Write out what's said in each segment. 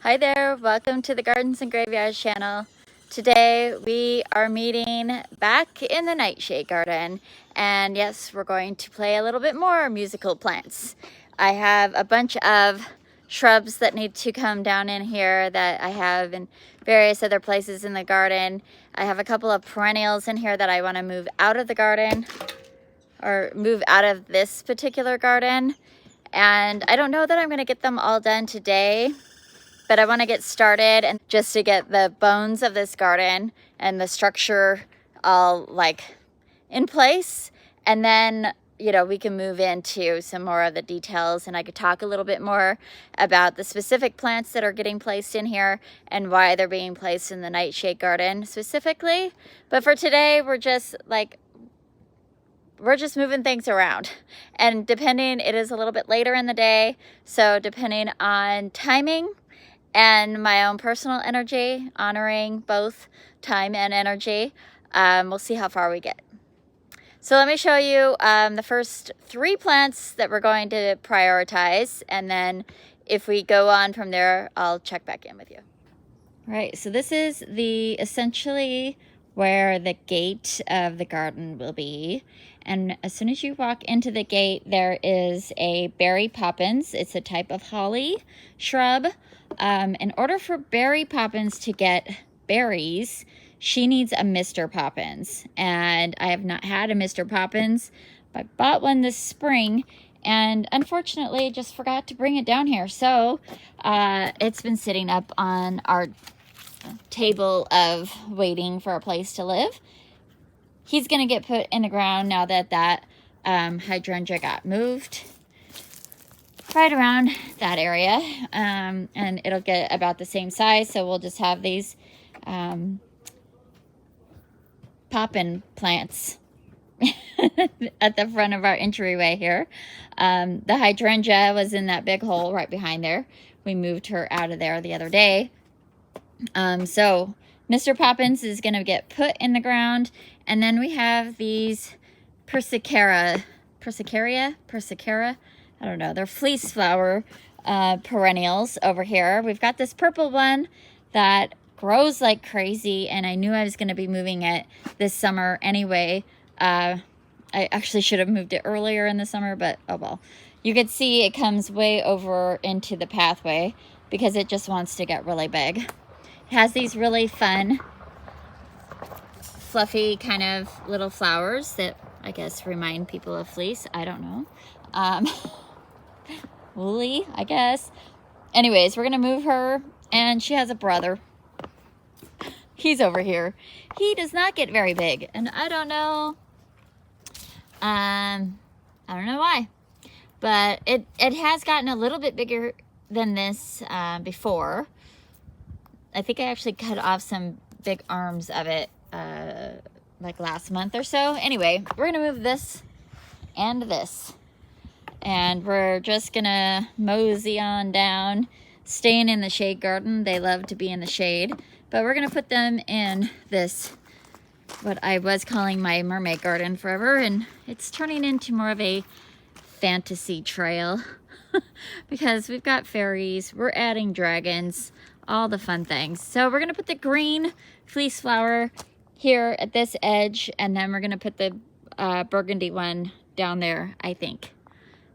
Hi there, welcome to the Gardens and Graveyards channel. Today we are meeting back in the nightshade garden, and yes, we're going to play a little bit more musical plants. I have a bunch of shrubs that need to come down in here that I have in various other places in the garden. I have a couple of perennials in here that I want to move out of the garden, or move out of this particular garden, and I don't know that I'm going to get them all done today, but I want to get started and just to get the bones of this garden and the structure all like in place. And then, you know, we can move into some more of the details, and I could talk a little bit more about the specific plants that are getting placed in here and why they're being placed in the nightshade garden specifically. But for today, we're just moving things around, and depending, it is a little bit later in the day, so depending on timing and my own personal energy, honoring both time and energy, we'll see how far we get. So let me show you the first 3 plants that we're going to prioritize, and then if we go on from there, I'll check back in with you. All right, so this is essentially where the gate of the garden will be. And as soon as you walk into the gate, there is a berry poppins. It's a type of holly shrub. In order for Berry Poppins to get berries, she needs a Mr. Poppins. And I have not had a Mr. Poppins, but I bought one this spring, and unfortunately just forgot to bring it down here. So it's been sitting up on our table of waiting for a place to live. He's going to get put in the ground now that hydrangea got moved right around that area, and it'll get about the same size, so we'll just have these poppin' plants at the front of our entryway here. The hydrangea was in that big hole right behind there. We moved her out of there the other day. So Mr. Poppins is going to get put in the ground, and then we have these Persicaria, I don't know, they're fleece flower perennials over here. We've got this purple one that grows like crazy, and I knew I was going to be moving it this summer anyway. I actually should have moved it earlier in the summer, but oh well. You can see it comes way over into the pathway because it just wants to get really big. It has these really fun, fluffy kind of little flowers that I guess remind people of fleece. I don't know. Woolly, I guess. Anyways, we're gonna move her, and she has a brother. He's over here. He does not get very big, and I don't know why, but it has gotten a little bit bigger than this before. I think I actually cut off some big arms of it like last month or so. Anyway, we're gonna move this and this, and we're just gonna mosey on down, staying in the shade garden. They love to be in the shade, but we're gonna put them in this, what I was calling my mermaid garden forever, and it's turning into more of a fantasy trail because we've got fairies, we're adding dragons, all the fun things. So we're gonna put the green fleece flower here at this edge, and then we're gonna put the burgundy one down there, I think.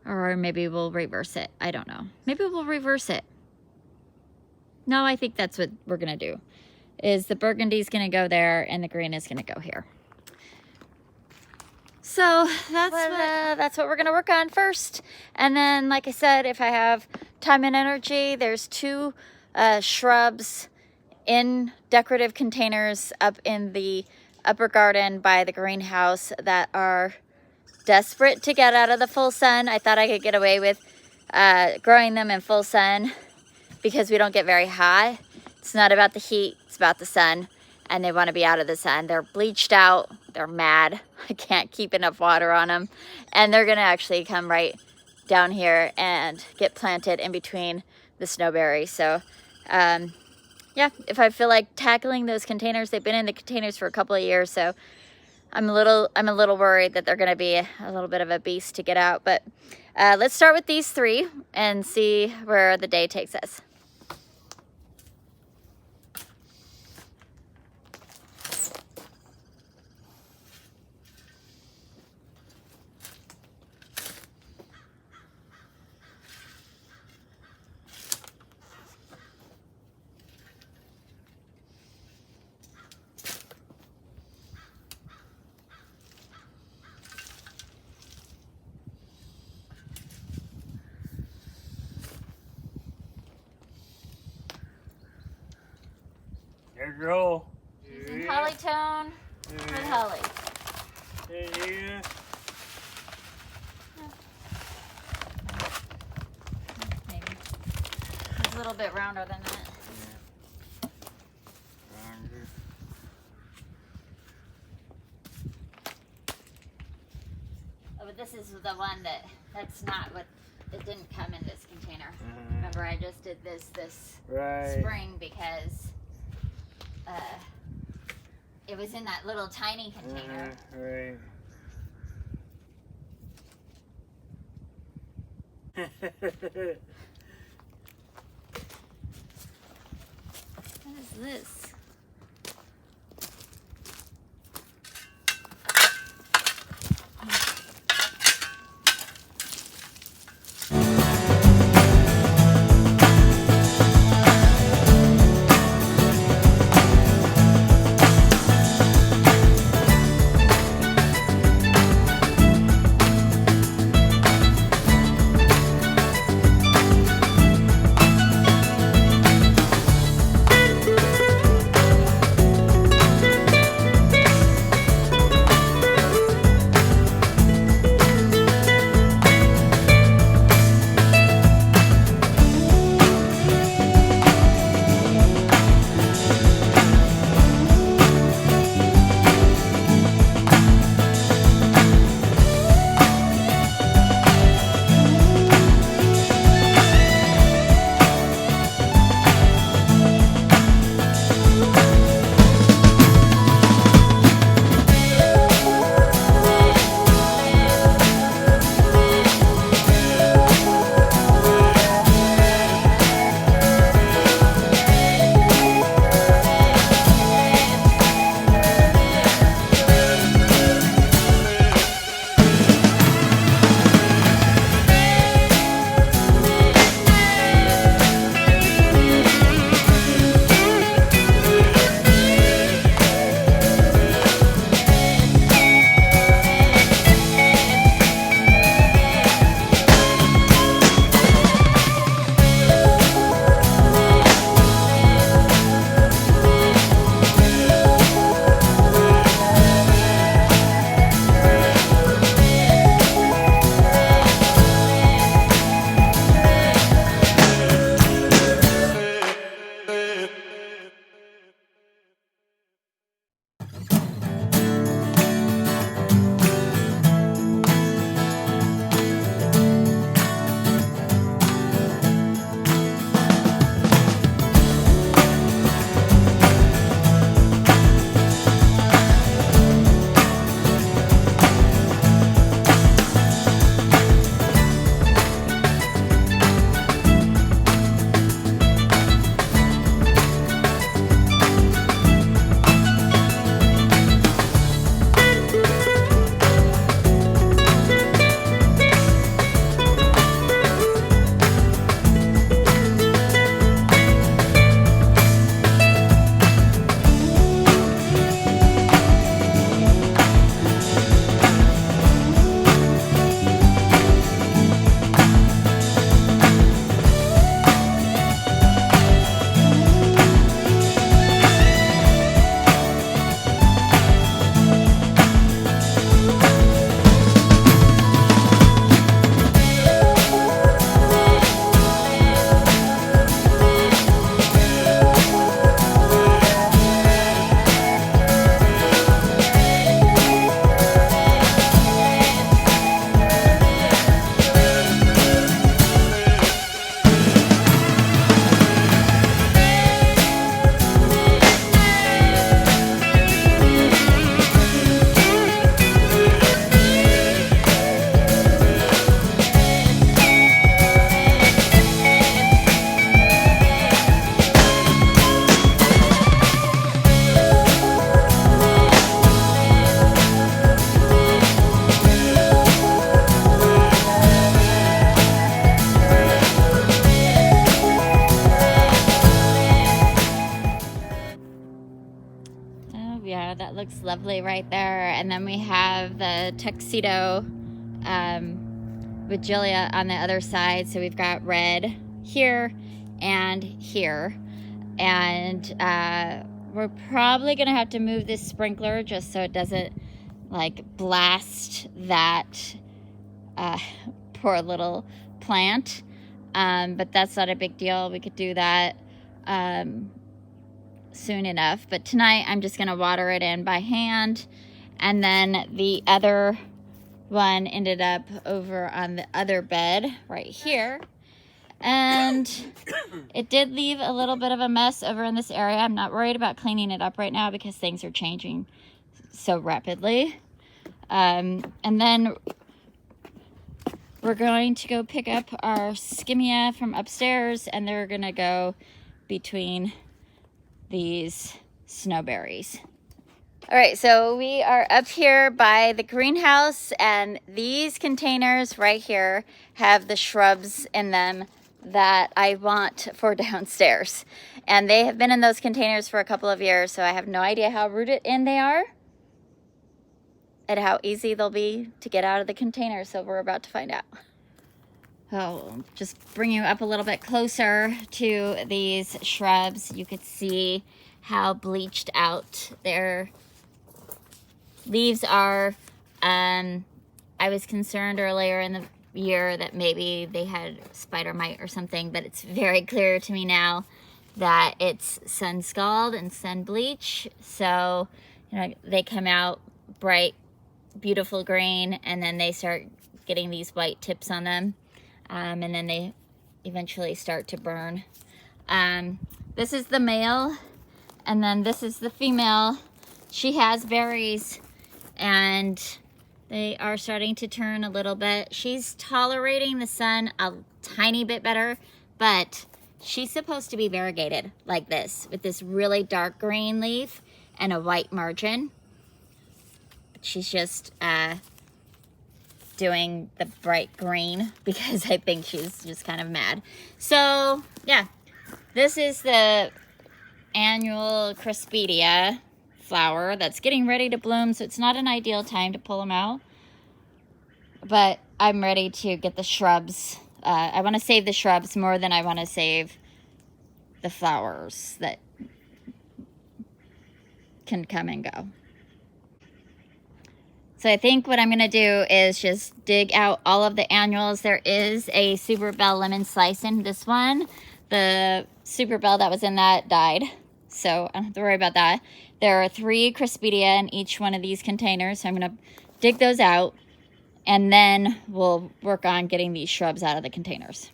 Or maybe we'll reverse it. I don't know. Maybe we'll reverse it. No, I think that's what we're going to do. Is the burgundy's going to go there, and the green is going to go here. So that's what we're going to work on first. And then, like I said, if I have time and energy, there's 2 shrubs in decorative containers up in the upper garden by the greenhouse that are desperate to get out of the full sun. I thought I could get away with growing them in full sun because we don't get very hot. It's not about the heat, it's about the sun, and they want to be out of the sun. They're bleached out, they're mad. I can't keep enough water on them, and they're gonna actually come right down here and get planted in between the snowberries. So yeah, if I feel like tackling those containers, they've been in the containers for a couple of years, so I'm a little worried that they're going to be a little bit of a beast to get out. But let's start with these 3 and see where the day takes us. There you go. Using holly tone with holly. Yeah. Maybe. It's a little bit rounder than that. Oh, but this is the one that's not what, it didn't come in this container. Remember, I just did this spring because it was in that little tiny container. Right. What is this? That looks lovely right there. And then we have the tuxedo with Julia on the other side. So we've got red here and here. And we're probably gonna have to move this sprinkler just so it doesn't like blast that poor little plant. But that's not a big deal. We could do that soon enough. But tonight I'm just gonna water it in by hand. And then the other one ended up over on the other bed right here. And it did leave a little bit of a mess over in this area. I'm not worried about cleaning it up right now because things are changing so rapidly. And then we're going to go pick up our Skimmia from upstairs, and they're gonna go between these snowberries. All right, so we are up here by the greenhouse, and these containers right here have the shrubs in them that I want for downstairs. And they have been in those containers for a couple of years, so I have no idea how rooted in they are and how easy they'll be to get out of the container, so we're about to find out. Oh, just bring you up a little bit closer to these shrubs. You could see how bleached out their leaves are. I was concerned earlier in the year that maybe they had spider mite or something, but it's very clear to me now that it's sun scald and sun bleach. So, you know, they come out bright, beautiful green, and then they start getting these white tips on them, and then they eventually start to burn. This is the male, and then this is the female. She has berries, and they are starting to turn a little bit. She's tolerating the sun a tiny bit better, but she's supposed to be variegated like this, with this really dark green leaf and a white margin. She's just doing the bright green because I think she's just kind of mad. So yeah, this is the annual Crispidia flower that's getting ready to bloom, so it's not an ideal time to pull them out, but I'm ready to get the shrubs. I want to save the shrubs more than I want to save the flowers that can come and go. So I think what I'm going to do is just dig out all of the annuals. There is a Super Bell lemon slice in this one. The Super Bell that was in that died, so I don't have to worry about that. There are 3 Crispidia in each one of these containers, so I'm going to dig those out, and then we'll work on getting these shrubs out of the containers.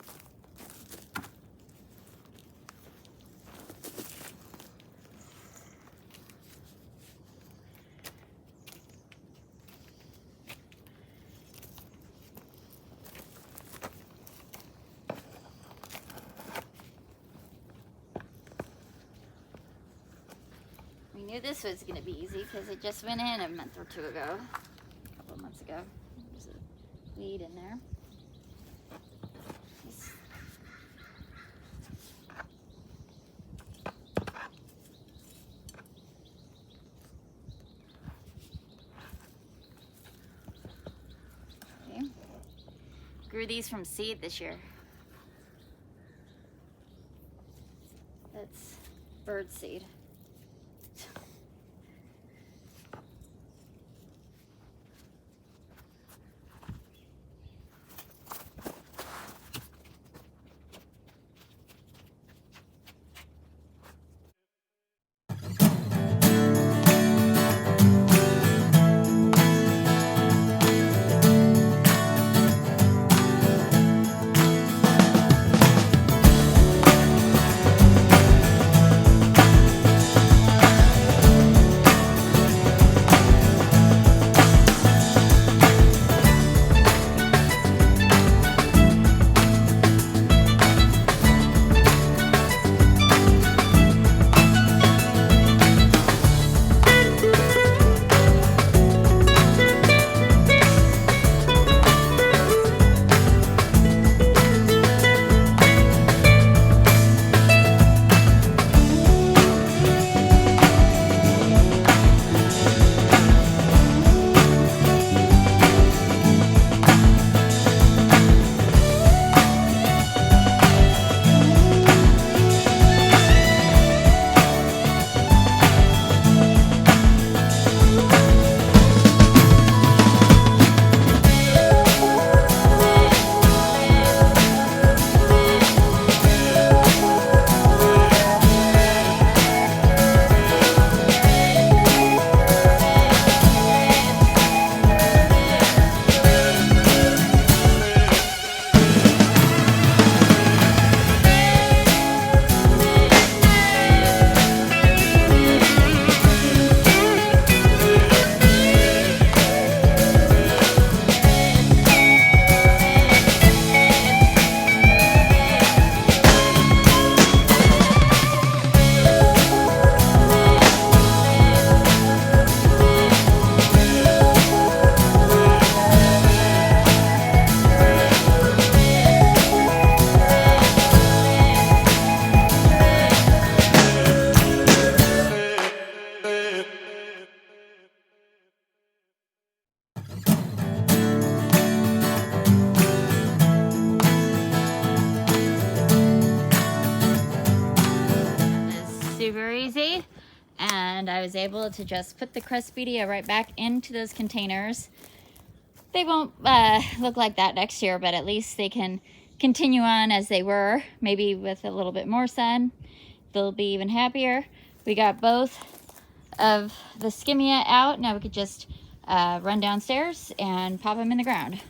We knew this was going to be easy because it just went in a month or two ago, a couple of months ago. There's a weed in there. Okay. Grew these from seed this year. That's bird seed. super easy. And I was able to just put the Crustpedia right back into those containers. They won't look like that next year, but at least they can continue on as they were, maybe with a little bit more sun. They'll be even happier. We got both of the Skimmia out. Now we could just run downstairs and pop them in the ground.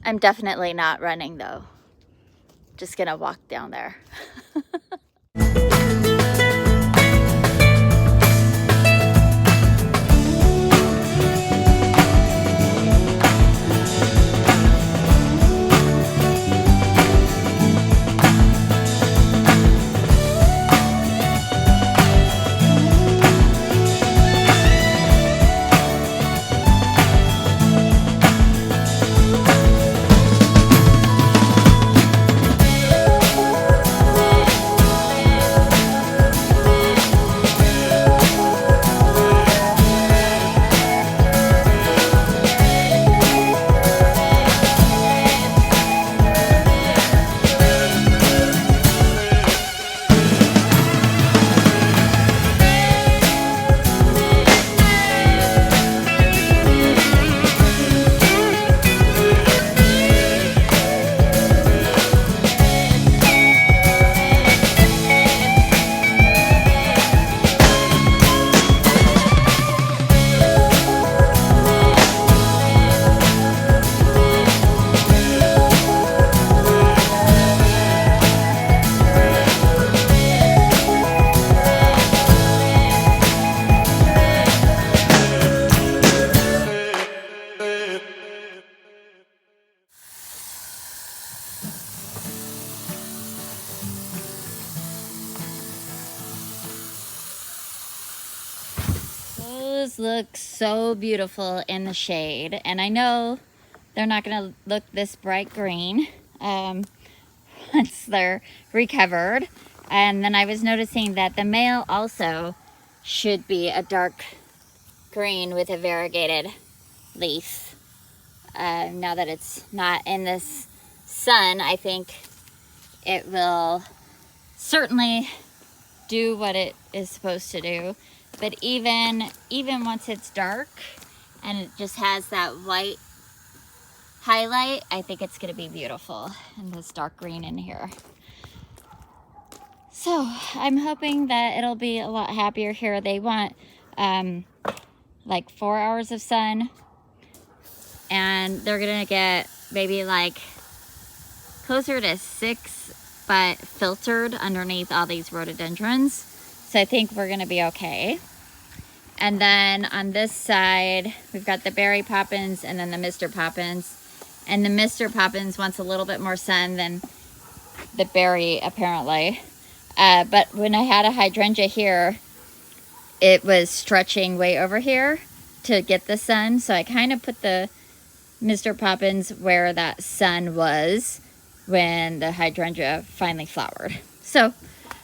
I'm definitely not running though. Just gonna walk down there. Those look so beautiful in the shade, and I know they're not going to look this bright green once they're recovered. And then I was noticing that the male also should be a dark green with a variegated leaf. Now that it's not in this sun, I think it will certainly do what it is supposed to do. But even once it's dark and it just has that white highlight, I think it's going to be beautiful in this dark green in here. So I'm hoping that it'll be a lot happier here. They want like 4 hours of sun, and they're going to get maybe like closer to 6, but filtered underneath all these rhododendrons. So I think we're going to be okay. And then on this side, we've got the berry poppins and then the Mr. Poppins. And the Mr. Poppins wants a little bit more sun than the berry, apparently. But when I had a hydrangea here, it was stretching way over here to get the sun. So I kind of put the Mr. Poppins where that sun was when the hydrangea finally flowered. So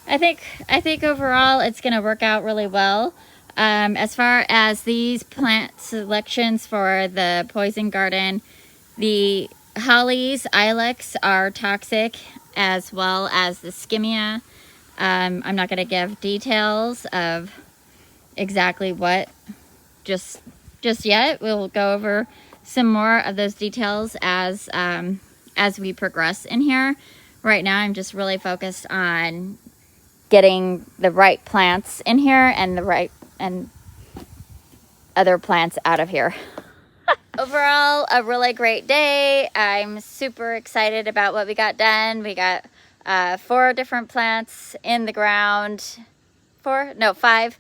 I think overall it's going to work out really well. As far as these plant selections for the poison garden, the hollies, ilex are toxic, as well as the skimmia. I'm not going to give details of exactly what just yet. We'll go over some more of those details as we progress in here. Right now I'm just really focused on getting the right plants in here and other plants out of here. Overall, a really great day. I'm super excited about what we got done. We got 4 different plants in the ground. 5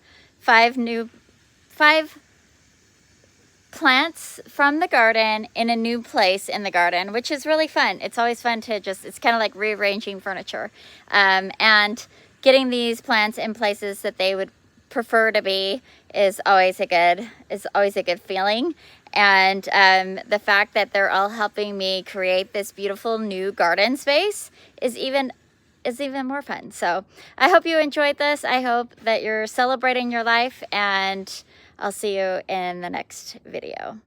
plants from the garden in a new place in the garden, which is really fun. It's always fun to it's kind of like rearranging furniture, and getting these plants in places that they would prefer to be is always a good feeling. And the fact that they're all helping me create this beautiful new garden space is even more fun. So I hope you enjoyed this. I hope that you're celebrating your life, and I'll see you in the next video.